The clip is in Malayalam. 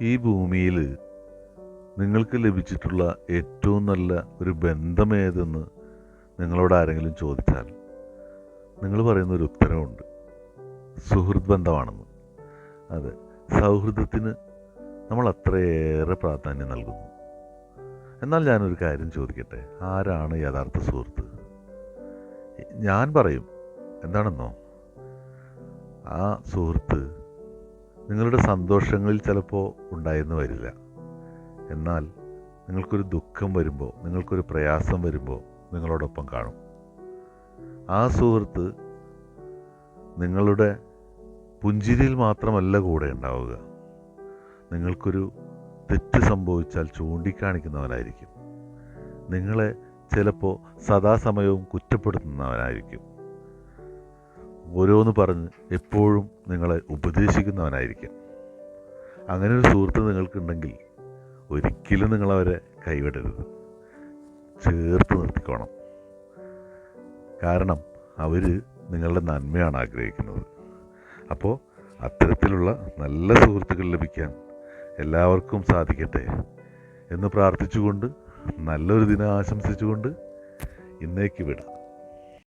ഈ ഭൂമിയിൽ നിങ്ങൾക്ക് ലഭിച്ചിട്ടുള്ള ഏറ്റവും നല്ല ഒരു ബന്ധമേതെന്ന് നിങ്ങളോട് ആരെങ്കിലും ചോദിച്ചാൽ നിങ്ങൾ പറയുന്നൊരു ഉത്തരവുണ്ട്: സുഹൃത്ത് ബന്ധമാണെന്ന്. അതെ, സൗഹൃദത്തിന് നമ്മൾ അത്രയേറെ പ്രാധാന്യം നൽകുന്നു. എന്നാൽ ഞാനൊരു കാര്യം ചോദിക്കട്ടെ, ആരാണ് യഥാർത്ഥ സുഹൃത്ത്? ഞാൻ പറയും, എന്താണെന്നോ, ആ സുഹൃത്ത് നിങ്ങളുടെ സന്തോഷങ്ങളിൽ ചിലപ്പോൾ ഉണ്ടായെന്ന് വരില്ല. എന്നാൽ നിങ്ങൾക്കൊരു ദുഃഖം വരുമ്പോൾ, നിങ്ങൾക്കൊരു പ്രയാസം വരുമ്പോൾ നിങ്ങളോടൊപ്പം കാണും. ആ സുഹൃത്ത് നിങ്ങളുടെ പുഞ്ചിരിയിൽ മാത്രമല്ല കൂടെ ഉണ്ടാവുക, നിങ്ങൾക്കൊരു തെറ്റ് സംഭവിച്ചാൽ ചൂണ്ടിക്കാണിക്കുന്നവനായിരിക്കും. നിങ്ങളെ ചിലപ്പോൾ സദാസമയവും കുറ്റപ്പെടുത്തുന്നവനായിരിക്കും. ഓരോന്ന് പറഞ്ഞ് എപ്പോഴും നിങ്ങളെ ഉപദേശിക്കുന്നവനായിരിക്കും. അങ്ങനെ ഒരു സുഹൃത്ത് നിങ്ങൾക്കുണ്ടെങ്കിൽ ഒരിക്കലും നിങ്ങളവരെ കൈവിടരുത്, ചേർത്ത് നിർത്തിക്കോണം. കാരണം അവർ നിങ്ങളുടെ നന്മയാണ് ആഗ്രഹിക്കുന്നത്. അപ്പോൾ അത്തരത്തിലുള്ള നല്ല സുഹൃത്തുക്കൾ ലഭിക്കാൻ എല്ലാവർക്കും സാധിക്കട്ടെ എന്ന് പ്രാർത്ഥിച്ചുകൊണ്ട്, നല്ലൊരു ദിനം ആശംസിച്ചുകൊണ്ട് ഇന്നേക്ക് വിടാം.